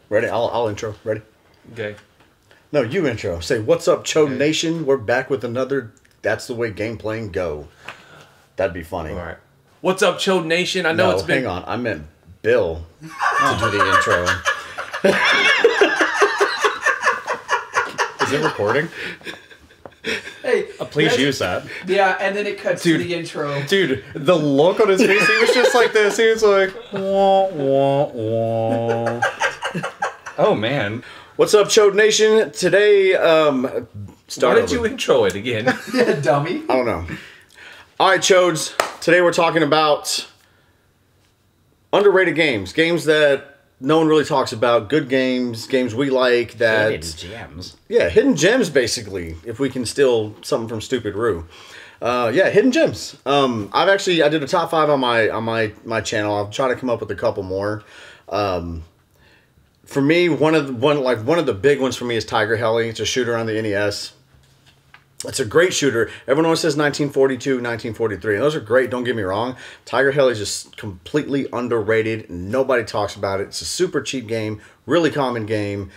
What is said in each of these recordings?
Ready? I'll intro. Ready? Okay. No, you intro. Say, what's up, Chode Nation? We're back with another That's the Way Game Playing Go. That'd be funny. All right. What's up, Chode Nation? I know it's been... hang on. I meant Bill to do the intro. Is it recording? Hey, please use that. Yeah, and then it cuts to the intro. Dude, the look on his face, he was just like this. He was like, wah, wah, wah. Oh, man. What's up, Chode Nation? Today, Why did you intro it again? Yeah, dummy. I don't know. All right, Chodes. Today we're talking about underrated games. Games that no one really talks about. Good games. Games we like that... Hidden gems. Yeah, hidden gems, basically. If we can steal something from Stupid Roo. Yeah, hidden gems. I did a top 5 on my channel. I'll try to come up with a couple more. For me, one of the big ones for me is Tiger Heli. It's a shooter on the NES. It's a great shooter. Everyone always says 1942, 1943. And those are great, don't get me wrong. Tiger Heli is just completely underrated. Nobody talks about it. It's a super cheap game, really common game.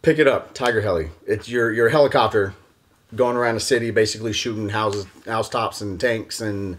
Pick it up, Tiger Heli. It's your helicopter going around a city, basically shooting housetops and tanks and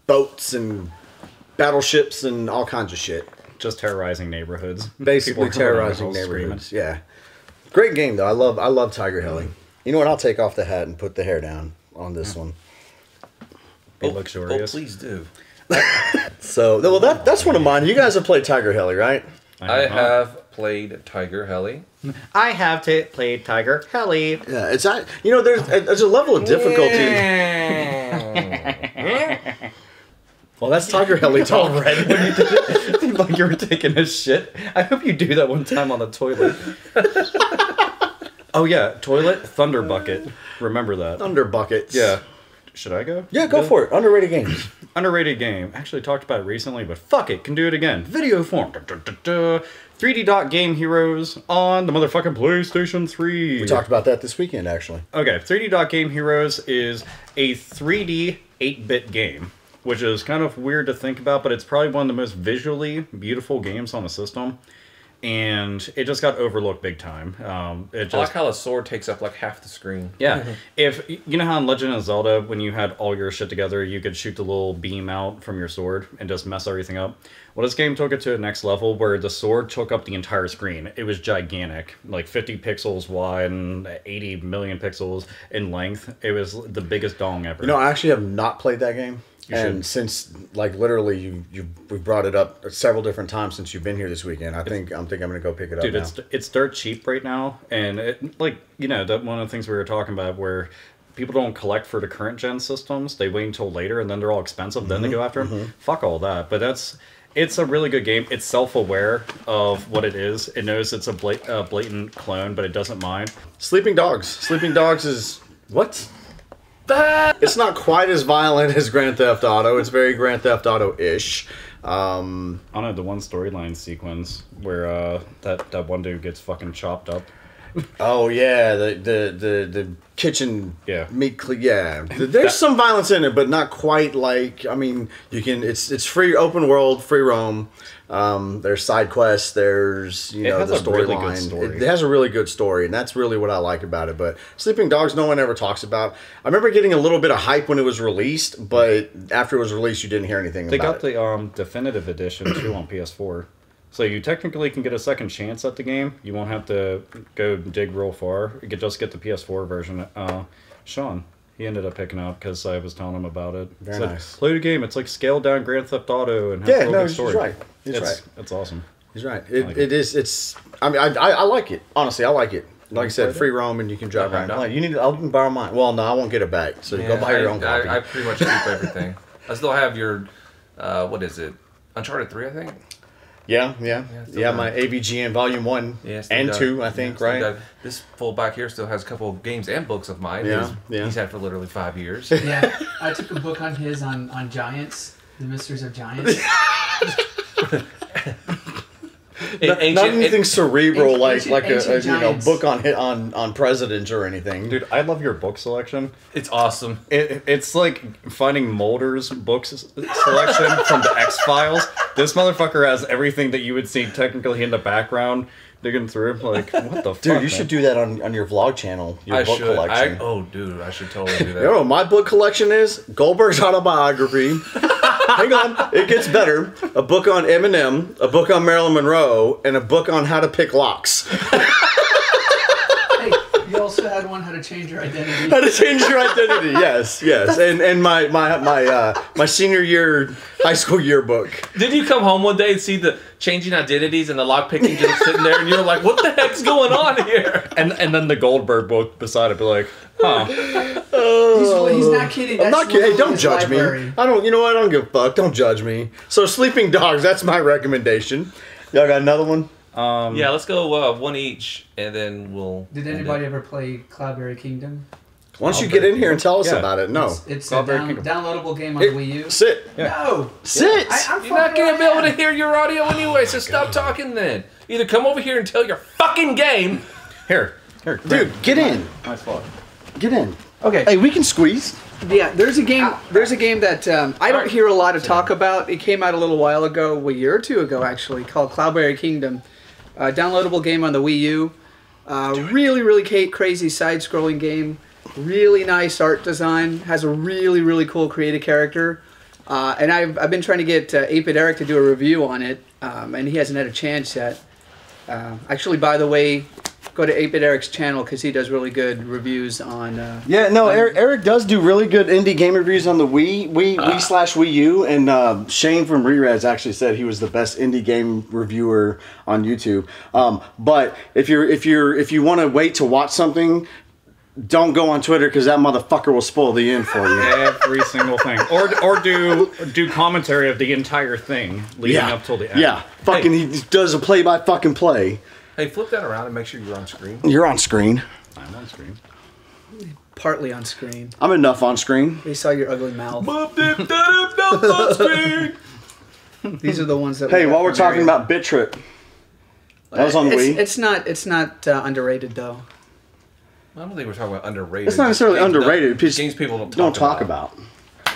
boats and battleships and all kinds of shit. Just terrorizing neighborhoods. Basically terrorizing neighborhoods. Yeah, great game though. I love Tiger Heli. You know what? I'll take off the hat and put the hair down on this one. Be luxurious. Oh, please do. So, well, that's one of mine. You guys have played Tiger Heli, right? I have played Tiger Heli. I have played Tiger Heli. Yeah, it's there's a level of difficulty. Well, that's Tiger Heli talk. Red when you did it. Seemed like you were taking a shit. I hope you do that one time on the toilet. Oh yeah, toilet thunder bucket. Remember that. Thunder buckets. Yeah. Should I go? Yeah, go for it. Underrated games. Underrated game. Actually talked about it recently, but fuck it, can do it again. Video form. 3D Dot Game Heroes on the motherfucking PlayStation 3. We talked about that this weekend, actually. Okay, 3D Dot Game Heroes is a 3D 8-bit game, which is kind of weird to think about, but it's probably one of the most visually beautiful games on the system. And it just got overlooked big time. I like how the sword takes up like half the screen. Yeah. If you know how in Legend of Zelda, when you had all your shit together, you could shoot the little beam out from your sword and just mess everything up. Well, this game took it to the next level where the sword took up the entire screen. It was gigantic, like 50 pixels wide and 80 million pixels in length. It was the biggest dong ever. You know, I actually have not played that game. And since, like, literally, we've brought it up several different times since you've been here this weekend. I'm gonna go pick it up. Dude, now. it's dirt cheap right now, and that one of the things we were talking about where people don't collect for the current gen systems. They wait until later, and then they're all expensive. Then they go after them. Fuck all that. But it's a really good game. It's self-aware of what it is. It knows it's a blatant clone, but it doesn't mind. Sleeping Dogs. Sleeping Dogs is what? It's not quite as violent as Grand Theft Auto. It's very Grand Theft Auto-ish. I don't know, the one storyline sequence where that one dude gets fucking chopped up. Oh yeah, the kitchen meat. Yeah, there's some violence in it, but not quite like. I mean, you can. It's free, open world, free roam. There's side quests. There's the storyline. It has a really good story, and that's really what I like about it. But Sleeping Dogs, no one ever talks about. I remember getting a little bit of hype when it was released, but after it was released, you didn't hear anything about it. They got the definitive edition too on PS4. So you technically can get a second chance at the game. You won't have to go dig real far. You could just get the PS4 version. Sean, he ended up picking up because I was telling him about it. Very nice. Play the game. It's like scaled down Grand Theft Auto and has a real good story. He's right. He's right. It's awesome. He's right. It is. It's. I mean, I like it. Honestly, I like it. Like I said, free roam and you can drive around. Like, I'll borrow mine. Well, no, I won't get it back. So you go buy your own copy. I pretty much keep everything. I still have your, what is it? Uncharted 3, I think. Yeah. My AVGN Volume 1 and 2, I think, right? This full back here still has a couple of games and books of mine. He's had for literally 5 years. Yeah, I took a book on his on Giants, the Mysteries of Giants. Not anything cerebral like ancient a giants. book on presidents or anything. Dude, I love your book selection. It's awesome. It's like finding Mulder's books selection from the X-Files. This motherfucker has everything that you would see technically in the background, digging through. Like, what the fuck? Dude, you should do that on your vlog channel. Your book collection. Dude, I should totally do that. You know what my book collection is? Goldberg's autobiography. Hang on, it gets better. A book on Eminem, a book on Marilyn Monroe, and a book on how to pick locks. Hey, you also had one how to change your identity. How to change your identity? Yes. And my senior year high school yearbook. Did you come home one day and see the changing identities and the lock picking just sitting there, and you're like, "What the heck's going on here?" And then the Goldberg book beside it, be like, huh? He's not kidding. I'm not kidding. Hey, don't judge library. me. I don't. You know what? I don't give a fuck. Don't judge me. So, Sleeping Dogs. That's my recommendation. Y'all got another one? Yeah, let's go one each, and then we'll. Did anybody ever play Cloudberry Kingdom? Why don't you get in here and tell us Yeah. about it? No. It's a Cloudberry Kingdom. downloadable game on the Wii U. Sit. No! Sit. I'm You're not gonna be able to fucking hear your audio anyway, so stop talking then. Either come over here and tell your fucking game. Here. Dude, get in. Nice spot. Get in. Okay. Hey, we can squeeze. Yeah, there's a game. There's a game that I don't hear a lot of talk about. It came out a little while ago, a year or two ago actually, called Cloudberry Kingdom. Downloadable game on the Wii U. Really crazy side-scrolling game. Really nice art design. Has a really cool creative character. And I've been trying to get 8-Bit Eric to do a review on it, and he hasn't had a chance yet. Actually, by the way, go to 8-Bit Eric's channel because he does really good reviews on. Eric does do really good indie game reviews on the Wii/Wii U, and Shane from Rerez actually said he was the best indie game reviewer on YouTube. But if you want to wait to watch something, don't go on Twitter because that motherfucker will spoil the end for you. Every single thing, or do commentary of the entire thing leading up till the end. Yeah, he does a play. Hey, flip that around and make sure you're on screen. You're on screen. I'm on screen. Partly on screen. I'm enough on screen. They saw your ugly mouth. on screen. These are the ones that. Hey, we got while we're from talking Mario. about Bit Trip, that was on the Wii. It's not underrated though. I don't think we're talking about underrated. It's not necessarily Games underrated. Games people don't talk about.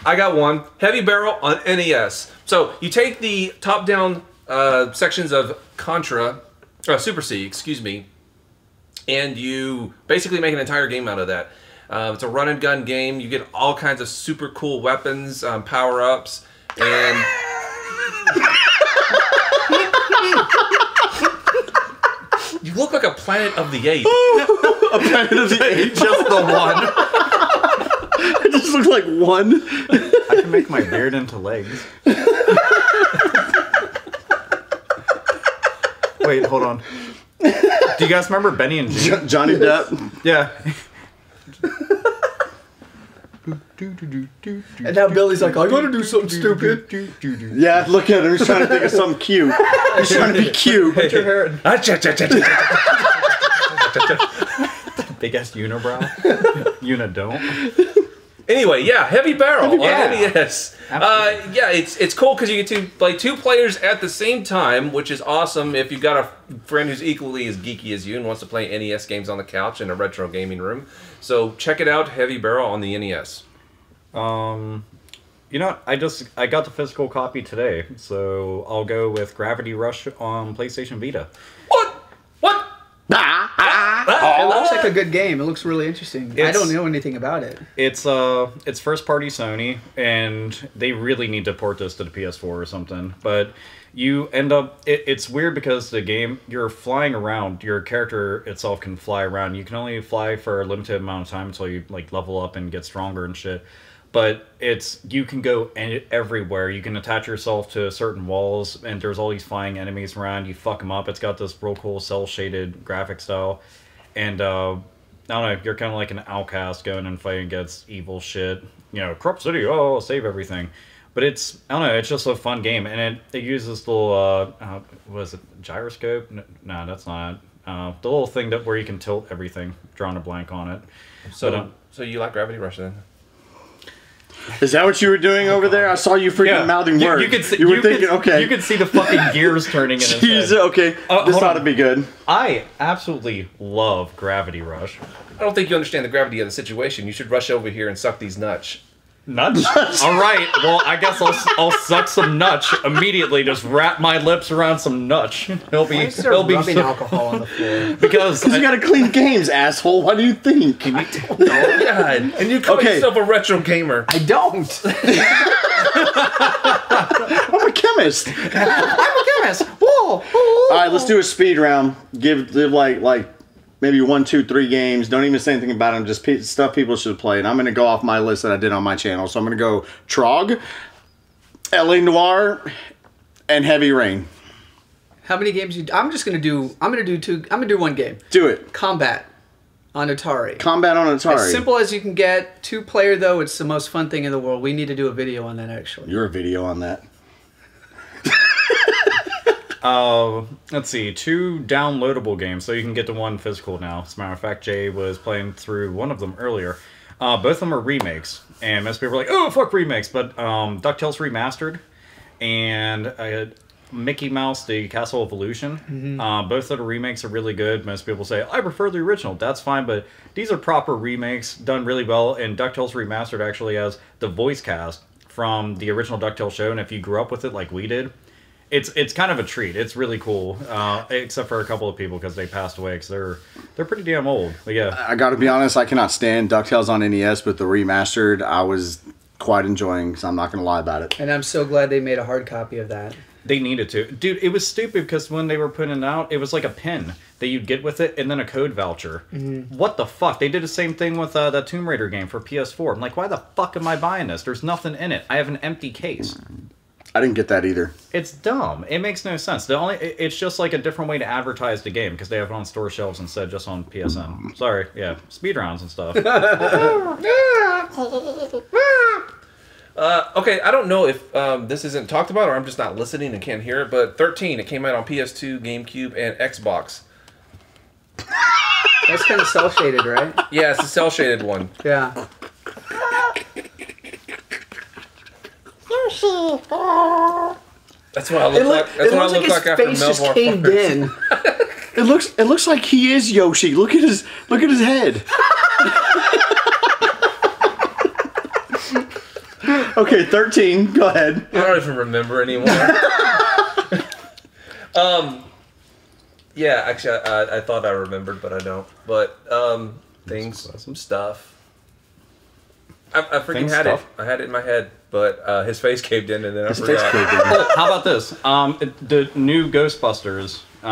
I got one. Heavy Barrel on NES. So you take the top-down sections of Super C, excuse me, and you basically make an entire game out of that. It's a run-and-gun game. You get all kinds of super cool weapons, power-ups, and... You look like a Planet of the Apes. A Planet of the Apes? Just the one. It just looks like one. I can make my beard into legs. Wait, hold on. Do you guys remember Benny and June? Johnny Depp. Yeah. And now Billy's like, I want to do something stupid. Yeah, look at him. He's trying to think of something cute. He's trying to be cute. Put your hair in. Big ass unibrow. Unidome. Anyway, yeah, Heavy Barrel on Barrel. NES. Yeah, it's cool because you get to play two players at the same time, which is awesome if you've got a friend who's equally as geeky as you and wants to play NES games on the couch in a retro gaming room. So check it out, Heavy Barrel on the NES. You know, I got the physical copy today, so I'll go with Gravity Rush on PlayStation Vita. What? It looks like a good game. It looks really interesting. I don't know anything about it. It's first party Sony, and they really need to port this to the PS4 or something. But you end up it's weird because the game, you're flying around. Your character itself can fly around. You can only fly for a limited amount of time until you like level up and get stronger and shit. But you can go everywhere. You can attach yourself to certain walls, and there's all these flying enemies around. You fuck them up. It's got this real cool cel-shaded graphic style. And, I don't know, you're kind of like an outcast going and fighting against evil shit. You know, Corrupt City, oh, I'll save everything. But I don't know, it's just a fun game. And it uses this little, what is it, gyroscope? No, that's not it. The little thing where you can tilt everything. Drawing a blank on it. So you like Gravity Rush then? Is that what you were doing over there? I saw you freaking mouthing words. You were thinking, okay. You could see the fucking gears turning in his Jeez, head. okay. This ought to be good. I absolutely love Gravity Rush. I don't think you understand the gravity of the situation. You should rush over here and suck these nuts. Nuts? All right. Well, I guess I'll suck some nuts immediately. Just wrap my lips around some nuts. He'll be rubbing alcohol on the floor. Because you gotta clean games, asshole. What do you think? Oh, God. And you call yourself a retro gamer. I don't. I'm a chemist. I'm a chemist. Whoa. All right, let's do a speed round. Give like maybe 1, 2, 3 games. Don't even say anything about them. Just stuff people should play. And I'm going to go off my list that I did on my channel. So I'm going to go Trog, LA Noire, and Heavy Rain. How many games you? I'm going to do one game. Do it. Combat on Atari. Combat on Atari. As simple as you can get. 2-player though, it's the most fun thing in the world. We need to do a video on that actually. You're a video on that. Let's see, 2 downloadable games, so you can get to 1 physical now. As a matter of fact, Jay was playing through one of them earlier. Both of them are remakes, and most people are like, oh, fuck remakes, but Ducktales Remastered and Mickey Mouse, the Castle Evolution. Both of the remakes are really good. Most people say, I prefer the original. That's fine, but these are proper remakes, done really well, and Ducktales Remastered actually has the voice cast from the original DuckTales show, and if you grew up with it like we did, it's kind of a treat. It's really cool, except for a couple of people because they passed away because they're pretty damn old. But yeah, I got to be honest, I cannot stand DuckTales on NES, but the remastered I was quite enjoying, so I'm not going to lie about it. And I'm so glad they made a hard copy of that. They needed to. Dude, it was stupid because when they were putting it out, it was like a pin that you'd get with it and then a code voucher. What the fuck? They did the same thing with that Tomb Raider game for PS4. I'm like, why the fuck am I buying this? There's nothing in it. I have an empty case. I didn't get that either. It's dumb. It makes no sense. It's just like a different way to advertise the game because they have it on store shelves instead just on PSN. Sorry, yeah, speed rounds and stuff. Okay, I don't know if this isn't talked about or I'm just not listening and can't hear it, but 13, it came out on PS2, GameCube, and Xbox. That's kind of cel-shaded, right? Yeah, it's the cel-shaded one. Yeah. That's what I look like. That's what I look like after his face just Melvor caved in. It looks like he is Yoshi. Look at his head. Okay, 13. Go ahead. I don't even remember anymore. Yeah, actually, I thought I remembered, but I don't. But some stuff. I freaking had it. I had it in my head, but his face caved in, and then I forgot. How about this? The new Ghostbusters. The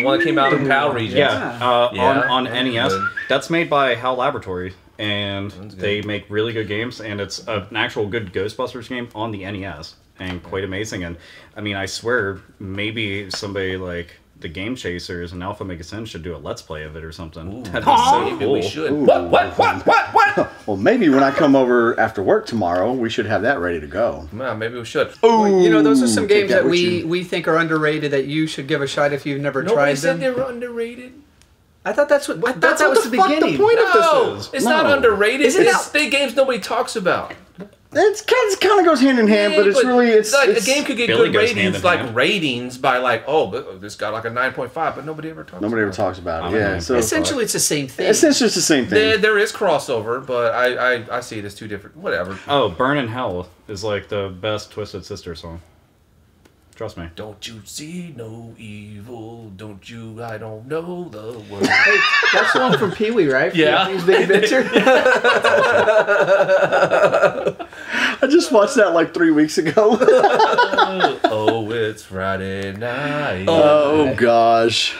one that came out in PAL region. On NES. That's made by HAL Laboratory, and they make really good games, and it's an actual good Ghostbusters game on the NES, and quite amazing. And I mean, I swear, maybe somebody like the Game Chasers and Alphaomegasin should do a Let's Play of it or something. That'd be so cool. We should. Ooh. What? Well, maybe when I come over after work tomorrow, we should have that ready to go. Well, maybe we should. Ooh, you know, those are some games that we think are underrated that you should give a shot if you've never tried them. Nobody said they were underrated. I thought that was the beginning. The point of this is. It's not underrated. It's the games nobody talks about. It kind of goes hand in hand, but it's like a game could get Billy good goes hand ratings, in like hand. ratings by like, oh, this got like a 9.5, but nobody ever talks about it. Yeah, so Essentially, it's the same thing. essentially it's the same thing. There is crossover, but I see it as two different. Whatever. Oh, Burn in Hell is like the best Twisted Sister song. Trust me. Don't you see no evil? Don't you? I don't know the word. Hey, that's the one from Pee Wee, right? Yeah. Pee-wee's Big Adventure. I just watched that like 3 weeks ago. Oh, it's Friday night. Oh gosh.